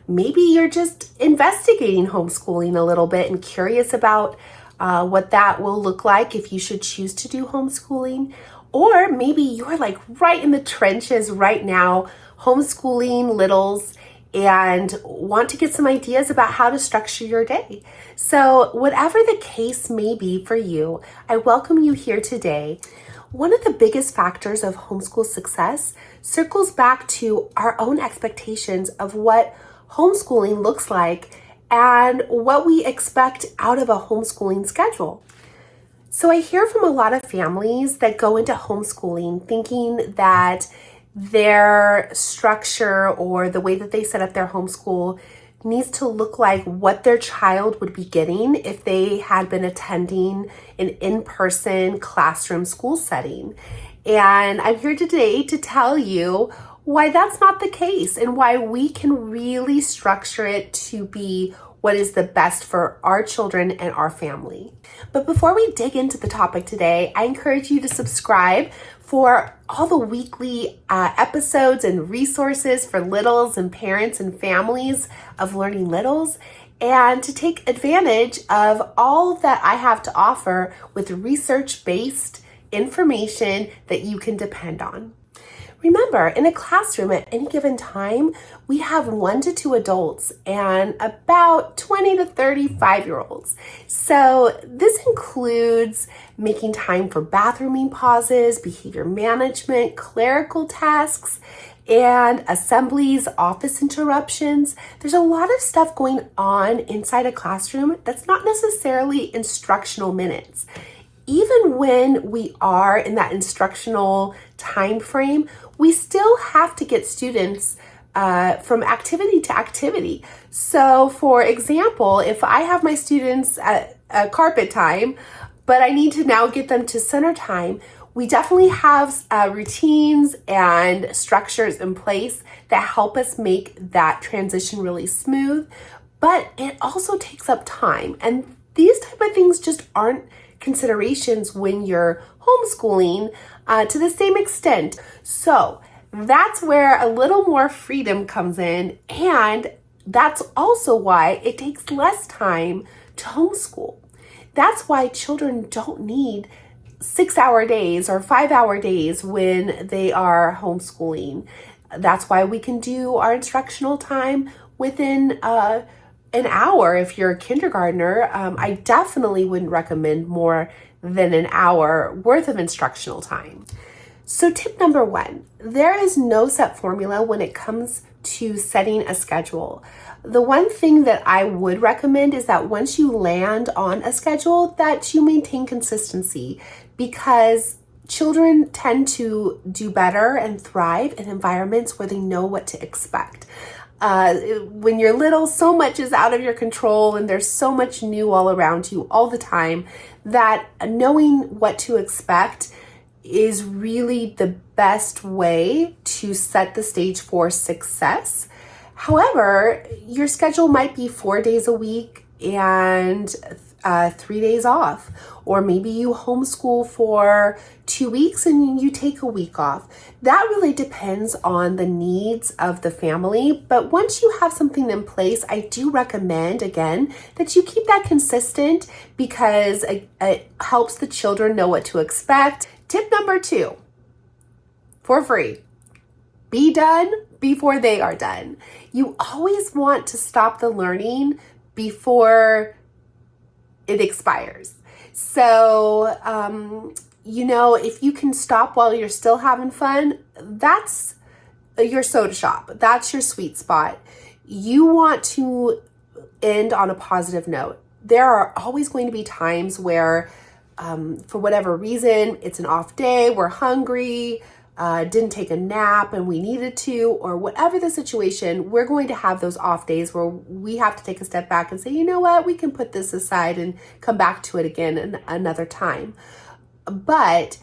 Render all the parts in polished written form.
Maybe you're just investigating homeschooling a little bit and curious about what that will look like if you should choose to do homeschooling. Or maybe you're like right in the trenches right now, homeschooling littles, and want to get some ideas about how to structure your day. So whatever the case may be for you, I welcome you here today. One of the biggest factors of homeschool success circles back to our own expectations of what homeschooling looks like and what we expect out of a homeschooling schedule. So I hear from a lot of families that go into homeschooling thinking that their structure or the way that they set up their homeschool needs to look like what their child would be getting if they had been attending an in-person classroom school setting. And I'm here today to tell you why that's not the case and why we can really structure it to be what is the best for our children and our family. But before we dig into the topic today, I encourage you to subscribe for all the weekly episodes and resources for littles and parents and families of learning littles, and to take advantage of all that I have to offer with research-based information that you can depend on. Remember, in a classroom at any given time, we have 1 to 2 adults and about 20 to 35-year-olds. So this includes making time for bathrooming pauses, behavior management, clerical tasks, and assemblies, office interruptions. There's a lot of stuff going on inside a classroom that's not necessarily instructional minutes. Even when we are in that instructional time frame, we still have to get students from activity to activity. So for example, if I have my students at carpet time, but I need to now get them to center time, we definitely have routines and structures in place that help us make that transition really smooth, but it also takes up time. And these type of things just aren't considerations when you're homeschooling to the same extent. So that's where a little more freedom comes in, and that's also why it takes less time to homeschool. That's why children don't need 6-hour days or 5-hour days when they are homeschooling. That's why we can do our instructional time within an hour. If you're a kindergartner, I definitely wouldn't recommend more than an hour worth of instructional time. So tip number 1, there is no set formula when it comes to setting a schedule. The one thing that I would recommend is that once you land on a schedule, that you maintain consistency, because children tend to do better and thrive in environments where they know what to expect. When you're little, so much is out of your control and there's so much new all around you all the time that knowing what to expect is really the best way to set the stage for success. However, your schedule might be 4 days a week and 3 days off, or maybe you homeschool for 2 weeks and you take a week off. That really depends on the needs of the family. But once you have something in place, I do recommend, again, that you keep that consistent, because it helps the children know what to expect. Tip number 2, for free: be done before they are done. You always want to stop the learning before it expires. So, if you can stop while you're still having fun, that's your soda shop. That's your sweet spot. You want to end on a positive note. There are always going to be times where, for whatever reason, it's an off day, we're hungry, didn't take a nap and we needed to, or whatever the situation, we're going to have those off days where we have to take a step back and say, you know what, we can put this aside and come back to it again another time. But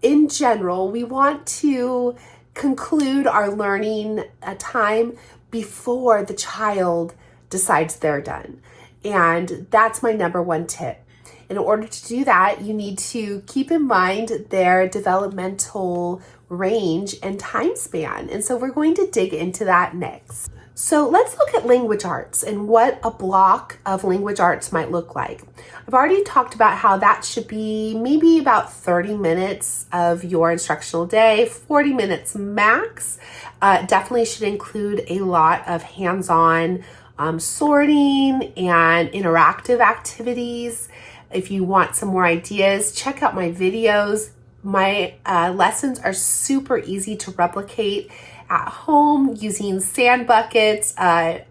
in general, we want to conclude our learning time before the child decides they're done. And that's my number 1 tip. In order to do that, you need to keep in mind their developmental range and time span. And so we're going to dig into that next. So let's look at language arts and what a block of language arts might look like. I've already talked about how that should be maybe about 30 minutes of your instructional day, 40 minutes max. Definitely should include a lot of hands-on sorting and interactive activities. If you want some more ideas, check out my videos. My lessons are super easy to replicate at home using sand buckets. I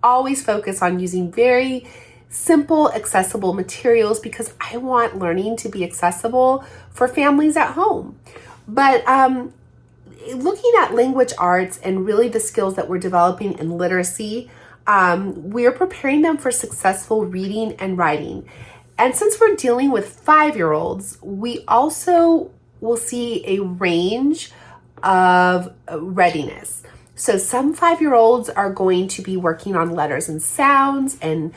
always focus on using very simple, accessible materials because I want learning to be accessible for families at home. But looking at language arts and really the skills that we're developing in literacy, we're preparing them for successful reading and writing. And since we're dealing with 5-year-olds, we also will see a range of readiness. So some 5-year-olds are going to be working on letters and sounds and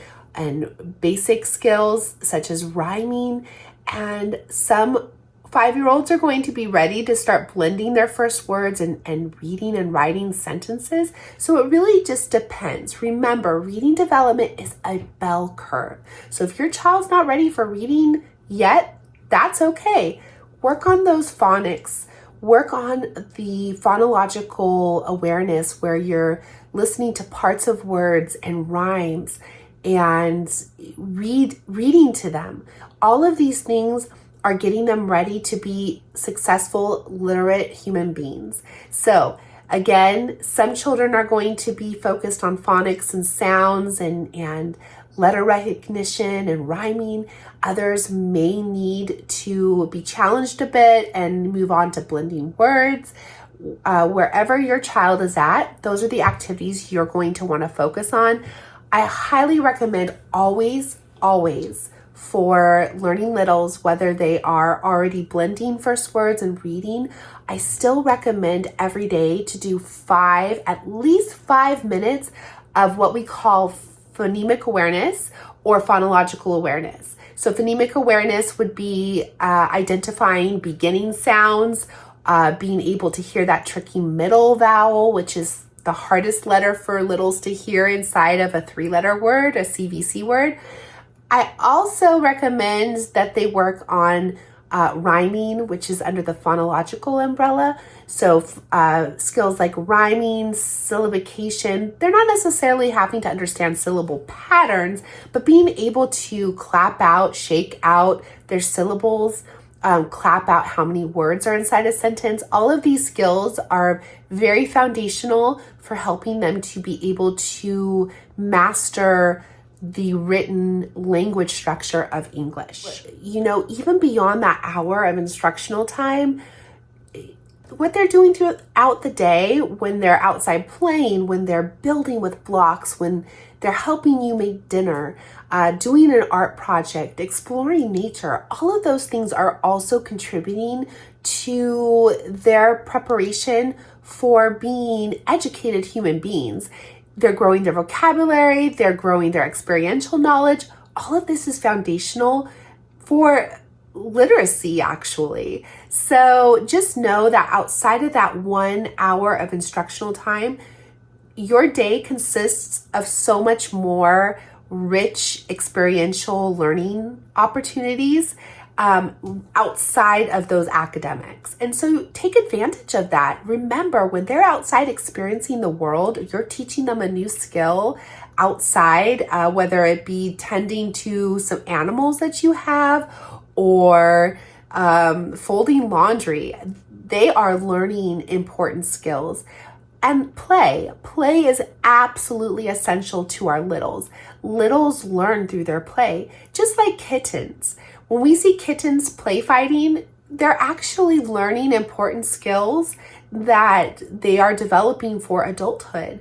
basic skills such as rhyming, and some 5-year-olds are going to be ready to start blending their first words and reading and writing sentences. So it really just depends. Remember, reading development is a bell curve. So if your child's not ready for reading yet, that's okay. Work on those phonics. Work on the phonological awareness where you're listening to parts of words and rhymes and reading to them. All of these things are getting them ready to be successful, literate human beings. So again, some children are going to be focused on phonics and sounds and letter recognition and rhyming. Others may need to be challenged a bit and move on to blending words. Wherever your child is at, those are the activities you're going to want to focus on. I highly recommend always for learning littles, whether they are already blending first words and reading, I still recommend every day to do at least 5 minutes of what we call phonemic awareness or phonological awareness. So phonemic awareness would be identifying beginning sounds, being able to hear that tricky middle vowel, which is the hardest letter for littles to hear inside of a 3-letter word, a CVC word. I also recommend that they work on rhyming, which is under the phonological umbrella. So skills like rhyming, syllabication, they're not necessarily having to understand syllable patterns, but being able to clap out, shake out their syllables, clap out how many words are inside a sentence. All of these skills are very foundational for helping them to be able to master the written language structure of English. You know, even beyond that hour of instructional time, what they're doing throughout the day, when they're outside playing, when they're building with blocks, when they're helping you make dinner, doing an art project, exploring nature, all of those things are also contributing to their preparation for being educated human beings. They're growing their vocabulary, they're growing their experiential knowledge. All of this is foundational for literacy, actually. So just know that outside of that 1 hour of instructional time, your day consists of so much more rich experiential learning opportunities outside of those academics. And so take advantage of that. Remember, when they're outside experiencing the world, you're teaching them a new skill outside, whether it be tending to some animals that you have or folding laundry. They are learning important skills. And play is absolutely essential to our littles. Littles learn through their play, just like kittens. When we see kittens play fighting, they're actually learning important skills that they are developing for adulthood.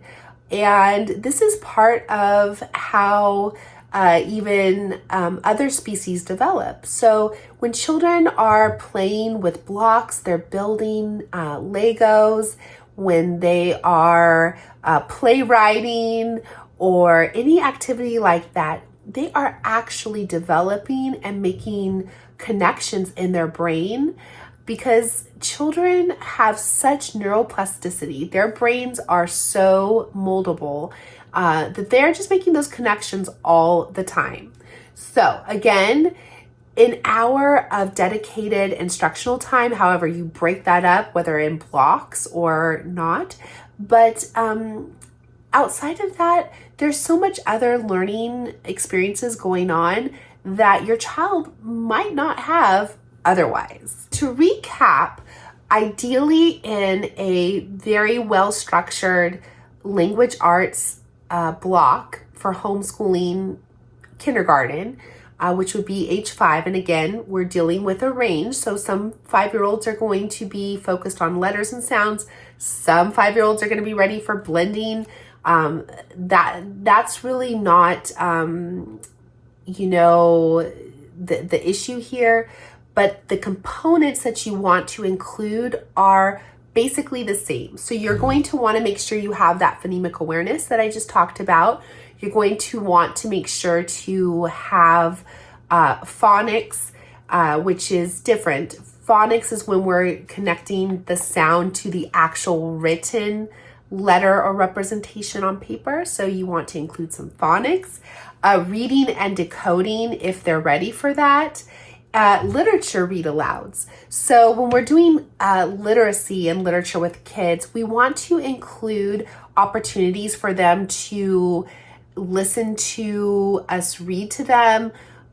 And this is part of how even other species develop. So when children are playing with blocks, they're building Legos, when they are playwriting or any activity like that, they are actually developing and making connections in their brain because children have such neuroplasticity. Their brains are so moldable that they're just making those connections all the time. So again, an hour of dedicated instructional time, however you break that up, whether in blocks or not. But outside of that, there's so much other learning experiences going on that your child might not have otherwise. To recap, ideally in a very well-structured language arts block for homeschooling kindergarten, which would be age 5. And again, we're dealing with a range. So some 5-year-olds are going to be focused on letters and sounds. Some 5-year-olds are going to be ready for blending. That's really not, the issue here. But the components that you want to include are basically the same. So you're going to want to make sure you have that phonemic awareness that I just talked about. You're going to want to make sure to have phonics, which is different. Phonics is when we're connecting the sound to the actual written letter or representation on paper. So you want to include some phonics, reading and decoding if they're ready for that. Literature read alouds. So when we're doing literacy and literature with kids, we want to include opportunities for them to listen to us read to them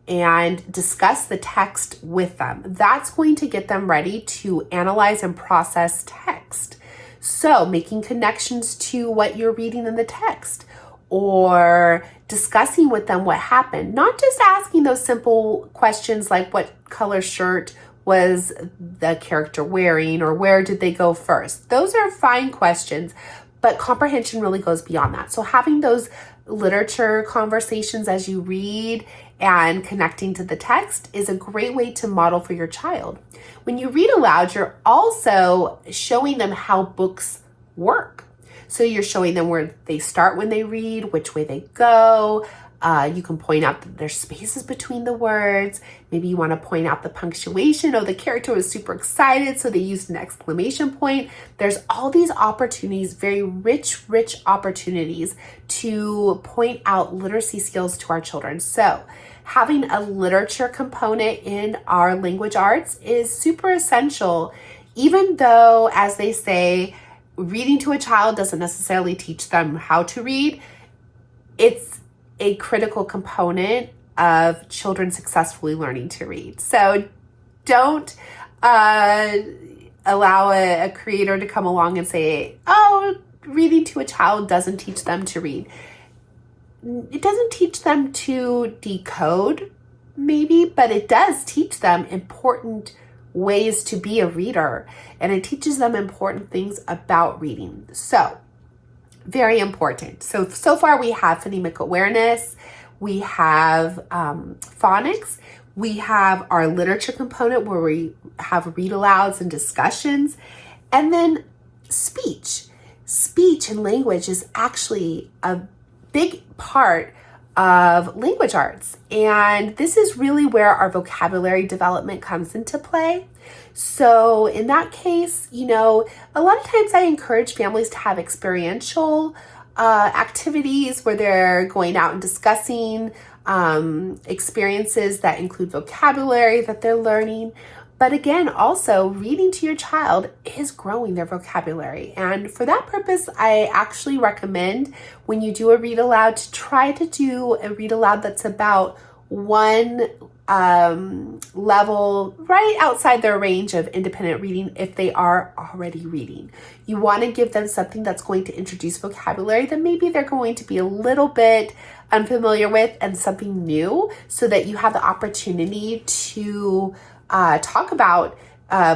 and discuss the text with them. That's going to get them ready to analyze and process text. So making connections to what you're reading in the text, or discussing with them what happened, not just asking those simple questions like what color shirt was the character wearing or where did they go first. Those are fine questions, but comprehension really goes beyond that. So having those literature conversations as you read and connecting to the text is a great way to model for your child. When you read aloud, you're also showing them how books work. So you're showing them where they start when they read, which way they go. You can point out that there's spaces between the words. Maybe you want to point out the punctuation. Oh, the character was super excited, so they used an exclamation point. There's all these opportunities, very rich opportunities to point out literacy skills to our children. So having a literature component in our language arts is super essential, even though, as they say, reading to a child doesn't necessarily teach them how to read. It's a critical component of children successfully learning to read. So don't allow a creator to come along and say, oh, reading to a child doesn't teach them to read. It doesn't teach them to decode, maybe, but it does teach them important ways to be a reader, and it teaches them important things about reading. So very important. So far we have phonemic awareness, we have phonics, we have our literature component where we have read alouds and discussions, and then speech. Speech and language is actually a big part of language arts. And this is really where our vocabulary development comes into play. So in that case, a lot of times I encourage families to have experiential activities where they're going out and discussing experiences that include vocabulary that they're learning. But again, also reading to your child is growing their vocabulary. And for that purpose, I actually recommend when you do a read aloud to try to do a read aloud that's about one level right outside their range of independent reading if they are already reading. You want to give them something that's going to introduce vocabulary that maybe they're going to be a little bit unfamiliar with, and something new, so that you have the opportunity to talk about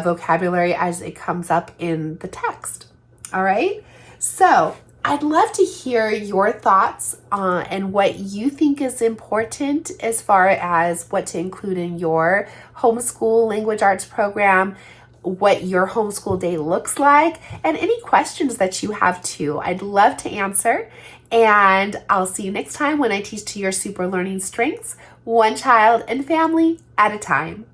vocabulary as it comes up in the text. All right. So I'd love to hear your thoughts and what you think is important as far as what to include in your homeschool language arts program, what your homeschool day looks like, and any questions that you have too. I'd love to answer. And I'll see you next time when I teach to your super learning strengths, one child and family at a time.